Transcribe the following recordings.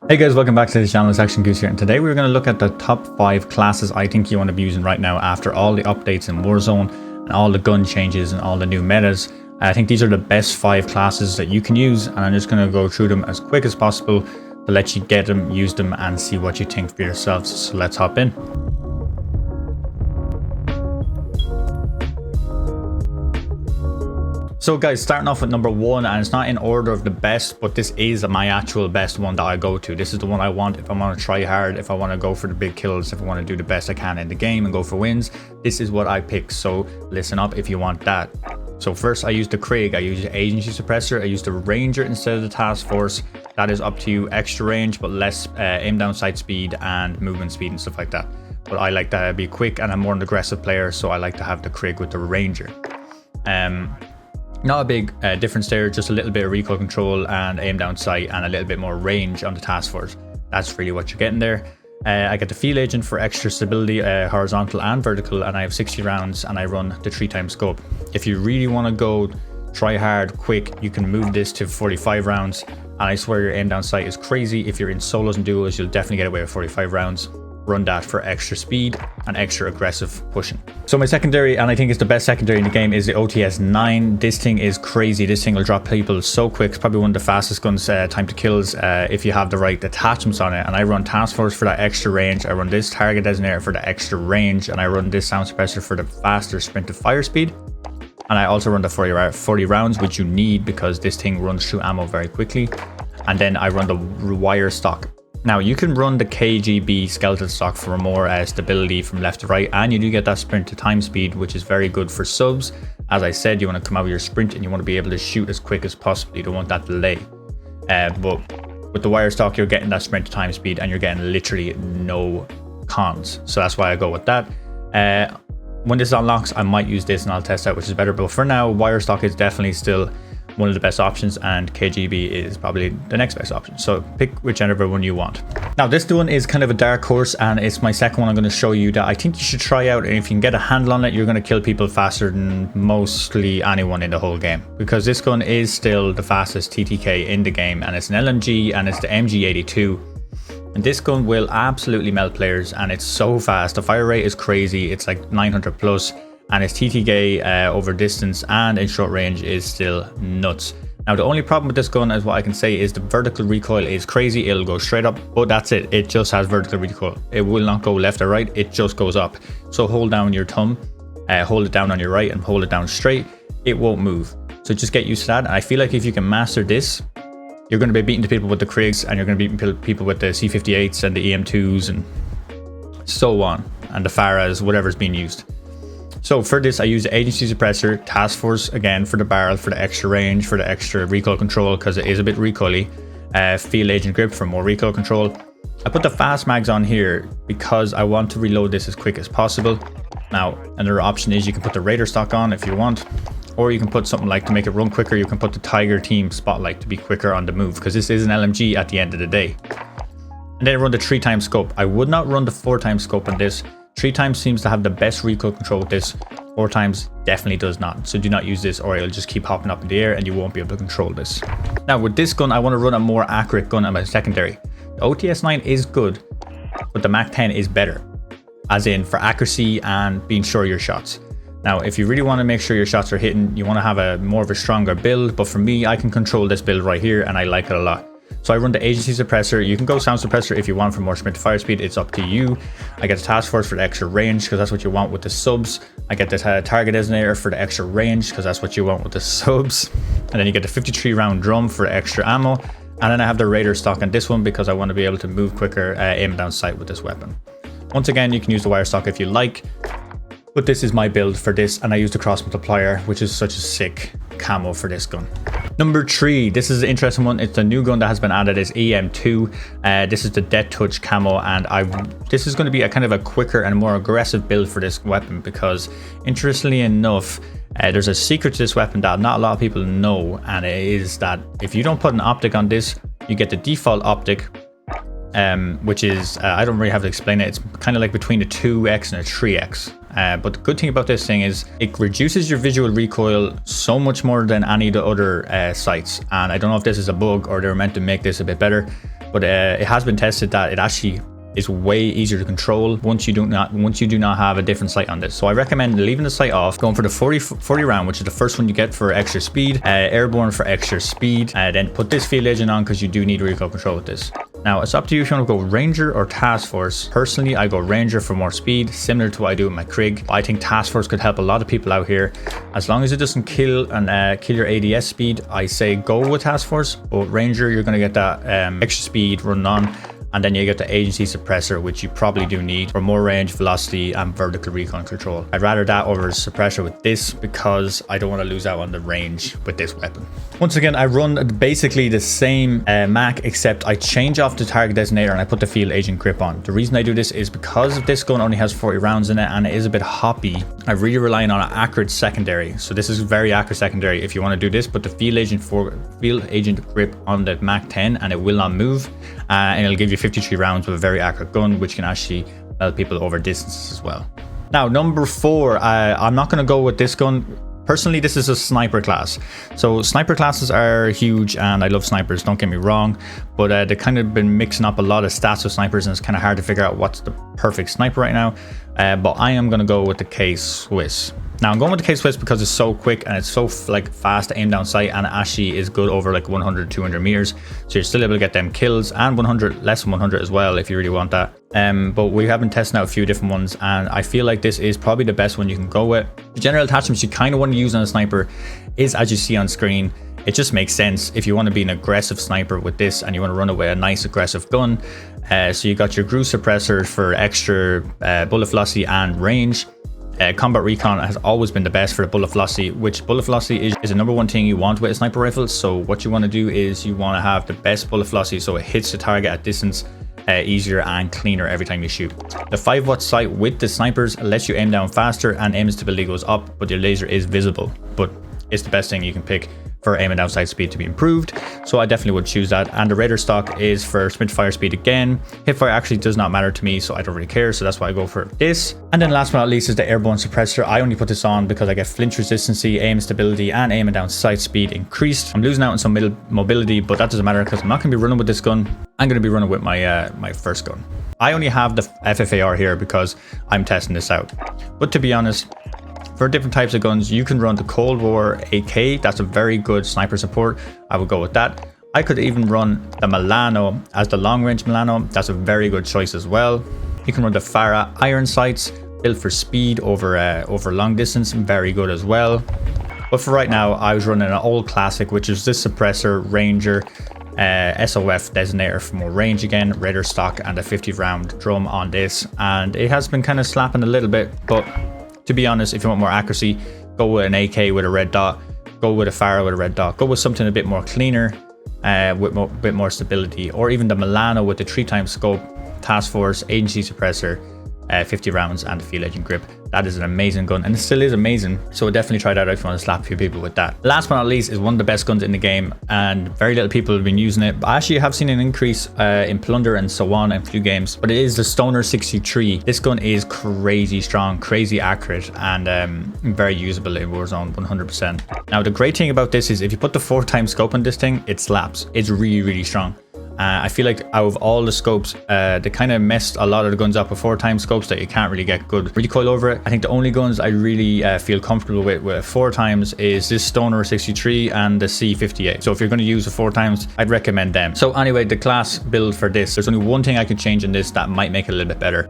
Hey guys, welcome back to the channel. It's ActionGoose here, and today we're going to look at the top 5 classes I think you want to be using right now after all the updates in Warzone and all the gun changes and all the new metas. I think these are the best 5 classes that you can use, and I'm just going to go through them as quick as possible to let you get them, use them, and see what you think for yourselves. So let's hop in. So guys, starting off with number 1, and it's not in order of the best, but this is my actual best one that I go to. This is the one I want if I want to try hard, if I want to go for the big kills, if I want to do the best I can in the game and go for wins. This is what I pick, so listen up if you want that. So first I use the Krieg, I use the agency suppressor, I use the ranger instead of the task force. That is up to you, extra range but less aim down sight speed and movement speed and stuff like that. But I like that to be quick, and I'm more an aggressive player, so I like to have the Krieg with the ranger. Not a big difference there, just a little bit of recoil control and aim down sight and a little bit more range on the task force. That's really what you're getting there. I get the field agent for extra stability, horizontal and vertical, and I have 60 rounds and I run the 3x scope. If you really want to go try hard quick, you can move this to 45 rounds, and I swear your aim down sight is crazy. If you're in solos and duos, you'll definitely get away with 45 rounds. Run that for extra speed and extra aggressive pushing. So my secondary, and I think it's the best secondary in the game, is the OTS-9. This thing is crazy. This thing will drop people so quick. It's probably one of the fastest guns, time to kills, if you have the right attachments on it. And I run task force for that extra range. I run this target designator for the extra range, and I run this sound suppressor for the faster sprint to fire speed. And I also run the 40 rounds, which you need because this thing runs through ammo very quickly. And then I run the wire stock. Now you can run the KGB skeleton stock for more stability from left to right, and you do get that sprint to time speed, which is very good for subs. As I said, you want to come out with your sprint and you want to be able to shoot as quick as possible. You don't want that delay. But with the wire stock, you're getting that sprint to time speed and you're getting literally no cons. So that's why I go with that. When this unlocks, I might use this and I'll test out which is better. But for now, wire stock is definitely still one of the best options, and KGB is probably the next best option, so pick whichever one you want. Now this one is kind of a dark horse, and it's my second one I'm going to show you that I think you should try out, and if you can get a handle on it, you're going to kill people faster than mostly anyone in the whole game, because this gun is still the fastest TTK in the game, and it's an LMG and it's the MG82, and this gun will absolutely melt players, and it's so fast. The fire rate is crazy, it's like 900 plus, and its TTK over distance and in short range is still nuts. Now the only problem with this gun, is what I can say, is the vertical recoil is crazy. It'll go straight up, but that's it. It just has vertical recoil. It will not go left or right, it just goes up. So hold down your thumb, hold it down on your right and hold it down straight. It won't move. So just get used to that. And I feel like if you can master this, you're going to be beating the people with the Kriegs, and you're going to be beating people with the C58s and the EM2s and so on, and the Faras, whatever's being used. So for this, I use the agency suppressor, task force again for the barrel, for the extra range, for the extra recoil control because it is a bit recoily, field agent grip for more recoil control. I put the fast mags on here because I want to reload this as quick as possible. Now another option is you can put the Raider stock on if you want, or you can put something like, to make it run quicker, you can put the Tiger Team Spotlight to be quicker on the move, because this is an LMG at the end of the day. And then I run the 3x scope. I would not run the 4x scope on this. 3x seems to have the best recoil control with this. 4x definitely does not. So do not use this, or it'll just keep hopping up in the air and you won't be able to control this. Now with this gun, I want to run a more accurate gun on my secondary. The OTS-9 is good, but the MAC-10 is better, as in for accuracy and being sure of your shots. Now if you really want to make sure your shots are hitting, you want to have a more of a stronger build, but for me, I can control this build right here and I like it a lot. So I run the agency suppressor. You can go sound suppressor if you want for more sprint to fire speed. It's up to you. I get the task force for the extra range because that's what you want with the subs. I get the target designator for the extra range because that's what you want with the subs. And then you get the 53 round drum for extra ammo. And then I have the Raider stock on this one because I want to be able to move quicker, aim down sight with this weapon. Once again, you can use the wire stock if you like, but this is my build for this, and I use the cross multiplier, which is such a sick camo for this gun. Number 3, this is an interesting one. It's the new gun that has been added, is EM2. This is the Death Touch camo, and this is going to be a kind of a quicker and more aggressive build for this weapon, because interestingly enough, there's a secret to this weapon that not a lot of people know, and it is that if you don't put an optic on this, you get the default optic, which is, I don't really have to explain it. It's kind of like between a 2x and a 3x. But the good thing about this thing is it reduces your visual recoil so much more than any of the other sights. And I don't know if this is a bug or they were meant to make this a bit better. but it has been tested that it actually is way easier to control once you do not have a different sight on this. So I recommend leaving the sight off, going for the 40 round, which is the first one you get for extra speed, airborne for extra speed, then put this field agent on because you do need recoil control with this. Now it's up to you if you want to go Ranger or Task Force. Personally, I go Ranger for more speed, similar to what I do with my Krig. I think Task Force could help a lot of people out here. As long as it doesn't kill your ADS speed, I say go with Task Force. But Ranger, you're going to get that extra speed running on. And then you get the agency suppressor, which you probably do need for more range, velocity, and vertical recoil control. I'd rather that over a suppressor with this because I don't want to lose out on the range with this weapon. Once again, I run basically the same Mac, except I change off the target designator and I put the field agent grip on. The reason I do this is because this gun only has 40 rounds in it and it is a bit hoppy. I'm really relying on an accurate secondary. So this is very accurate secondary. If you want to do this, put the field agent grip on the Mac 10 and it will not move. And it'll give you 53 rounds with a very accurate gun, which can actually melt people over distances as well. Now, number 4, I'm not going to go with this gun. Personally, this is a sniper class. So sniper classes are huge and I love snipers, don't get me wrong, but they've kind of been mixing up a lot of stats with snipers and it's kind of hard to figure out what's the perfect sniper right now. But I am going to go with the K-Swiss. Now I'm going with the K-Swiss because it's so quick and it's so fast to aim down sight, and it actually is good over like 100, 200 meters. So you're still able to get them kills, and 100, less than 100 as well if you really want that. But we have been testing out a few different ones and I feel like this is probably the best one you can go with. The general attachments you kind of want to use on a sniper is, as you see on screen, it just makes sense if you want to be an aggressive sniper with this and you want to run away a nice aggressive gun. So you got your GRU suppressor for extra bullet velocity and range. Combat recon has always been the best for the bullet velocity, which bullet velocity is the number one thing you want with a sniper rifle. So what you want to do is you want to have the best bullet velocity so it hits the target at distance easier and cleaner every time you shoot. The 5-watt sight with the snipers lets you aim down faster and aim stability goes up, but your laser is visible. But it's the best thing you can pick for aiming down sight speed to be improved, so I definitely would choose that. And the Raider stock is for sprint fire speed again. Hipfire actually does not matter to me, so I don't really care, so that's why I go for this. And then last but not least is the airborne suppressor. I only put this on because I get flinch resistancy, aim stability, and aiming down sight speed increased. I'm losing out on some mobility, but that doesn't matter because I'm not going to be running with this gun. I'm going to be running with my my first gun. I only have the FFAR here because I'm testing this out, but to be honest, for different types of guns, you can run the Cold War AK. That's a very good sniper support. I would go with that. I could even run the Milano as the long range Milano. That's a very good choice as well. You can run the Farah iron sights, built for speed over long distance. Very good as well. But for right now, I was running an old classic, which is this suppressor, Ranger, SOF designator for more range again, Raider stock, and a 50 round drum on this. And it has been kind of slapping a little bit, but to be honest, if you want more accuracy, go with an AK with a red dot, go with a Farah with a red dot, go with something a bit more cleaner, with a bit more stability, or even the Milano with the 3x scope, Task Force, agency suppressor, 50 rounds, and the field agent grip. That is an amazing gun, and it still is amazing, so definitely try that out if you want to slap a few people with that. Last but not least is one of the best guns in the game, and very little people have been using it, but I actually have seen an increase in Plunder and so on in a few games, but it is the Stoner 63. This gun is crazy strong, crazy accurate, and very usable in Warzone 100%. Now the great thing about this is if you put the 4x scope on this thing, it slaps. It's really, really strong. I feel like out of all the scopes, they kind of messed a lot of the guns up with 4x scopes that you can't really get good recoil over it. I think the only guns I really feel comfortable with 4x is this Stoner 63 and the C58. So if you're going to use the 4x, I'd recommend them. So anyway, the class build for this, there's only one thing I could change in this that might make it a little bit better,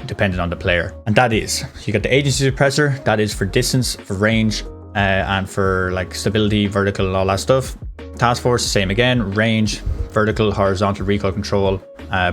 depending on the player. And that is, you got the agency suppressor, that is for distance, for range, and for like stability, vertical, and all that stuff. Task Force, same again, range, vertical, horizontal recoil control,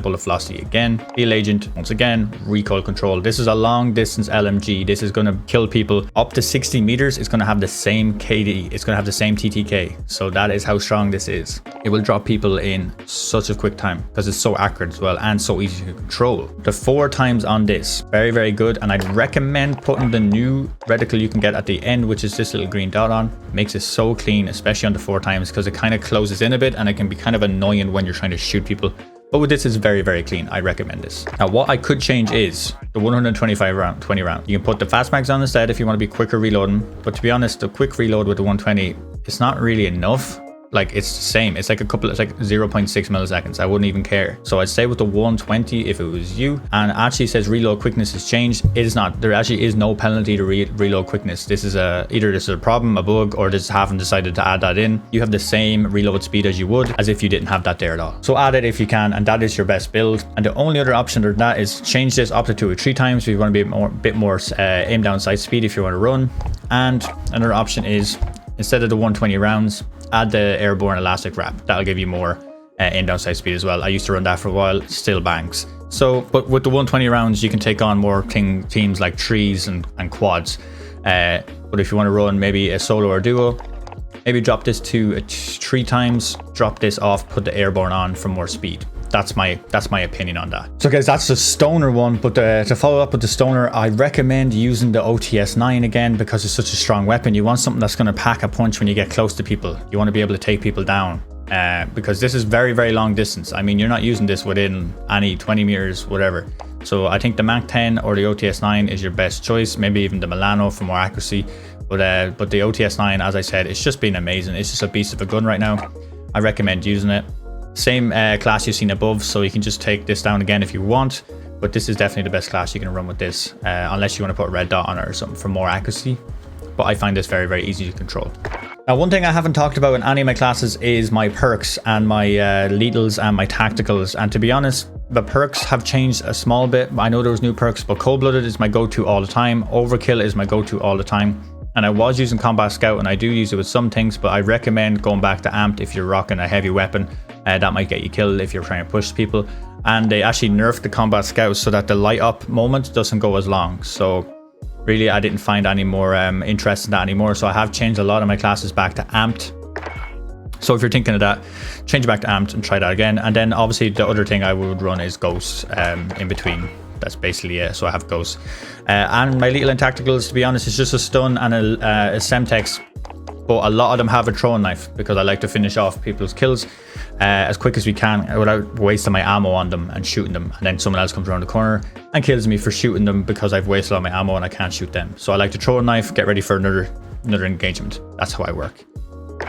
bullet velocity again. Field agent, once again, recoil control. This is a long distance LMG. This is going to kill people up to 60 meters. It's going to have the same KD. It's going to have the same TTK. So that is how strong this is. It will drop people in such a quick time because it's so accurate as well and so easy to control. The 4x on this, very, very good. And I'd recommend putting the new reticle you can get at the end, which is this little green dot on. Makes it so clean, especially on the 4x, because it kind of closes in a bit and it can be kind of annoying when you're trying to shoot people. But with this, it's very, very clean. I recommend this. Now, what I could change is the 125 round, 20 round. You can put the fast mags on instead if you want to be quicker reloading. But to be honest, the quick reload with the 120, it's not really enough. like it's the same. It's like it's like 0.6 milliseconds. I wouldn't even care. So I'd stay with the 120 if it was you. And actually it says reload quickness has changed. It is not. There actually is no penalty to reload quickness. This is either this is a problem, a bug, or just haven't decided to add that in. You have the same reload speed as you would as if you didn't have that there at all. So add it if you can, and that is your best build. And the only other option to that is change this up to 3 times if you want to be a bit more aim down sight speed if you want to run. And another option is, instead of the 120 rounds, add the airborne elastic wrap. That'll give you more aim down sight speed as well. I used to run that for a while, still bangs. So, but with the 120 rounds, you can take on more teams like trees and quads. But if you want to run maybe a solo or duo, maybe drop this to 3 times, drop this off, put the airborne on for more speed. That's my opinion on that. So guys, that's the stoner one. But to follow up with the stoner, I recommend using the OTS-9 again, because it's such a strong weapon. You want something that's going to pack a punch when you get close to people. You want to be able to take people down, because this is very, very long distance. I mean, you're not using this within any 20 meters, whatever. So I think the Mach 10 or the OTS-9 is your best choice. Maybe even the Milano for more accuracy. But the OTS-9, as I said, it's just been amazing. It's just a beast of a gun right now. I recommend using it. Same class you've seen above, so you can just take this down again if you want. But this is definitely the best class you can run with this, unless you want to put a red dot on it or something for more accuracy. But I find this very, very easy to control. Now, one thing I haven't talked about in any of my classes is my perks and my lethals and my tacticals. And to be honest, the perks have changed a small bit. I know there was new perks, but cold-blooded is my go-to all the time. Overkill is my go-to all the time. And I was using Combat Scout, and I do use it with some things, but I recommend going back to Amped if you're rocking a heavy weapon. That might get you killed if you're trying to push people. And they actually nerfed the Combat Scout so that the light up moment doesn't go as long. So really, I didn't find any more interest in that anymore. So I have changed a lot of my classes back to Amped. So if you're thinking of that, change it back to Amped and try that again. And then obviously the other thing I would run is Ghosts in between. That's basically it. So I have Ghosts. And my lethal and tacticals, to be honest, is just a stun and a Semtex. But a lot of them have a throwing knife, because I like to finish off people's kills as quick as we can without wasting my ammo on them and shooting them. And then someone else comes around the corner and kills me for shooting them because I've wasted all my ammo and I can't shoot them. So I like to throw a knife, get ready for another engagement. That's how I work.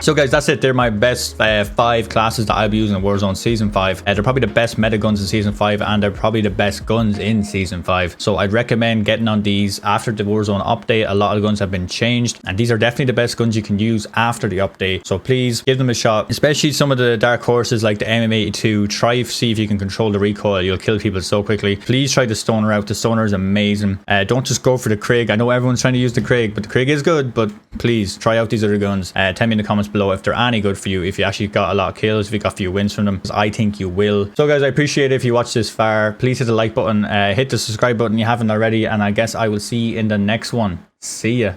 So guys, that's it. They're my best 5 classes that I'll be using in Warzone Season 5. They're probably the best meta guns in Season 5, and they're probably the best guns in Season 5. So I'd recommend getting on these after the Warzone update. A lot of guns have been changed, and these are definitely the best guns you can use after the update. So please give them a shot, especially some of the dark horses like the MM82. Try see if you can control the recoil. You'll kill people so quickly. Please try the Stoner out. The Stoner is amazing. Don't just go for the Krieg. I know everyone's trying to use the Krieg, but the Krieg is good. But please try out these other guns. Tell me in the comments below if they're any good for you, if you actually got a lot of kills, if you got a few wins from them. I think you will. So guys, I appreciate it if you watched this far. Please hit the like button, hit the subscribe button if you haven't already, and I guess I will see you in the next one. See ya.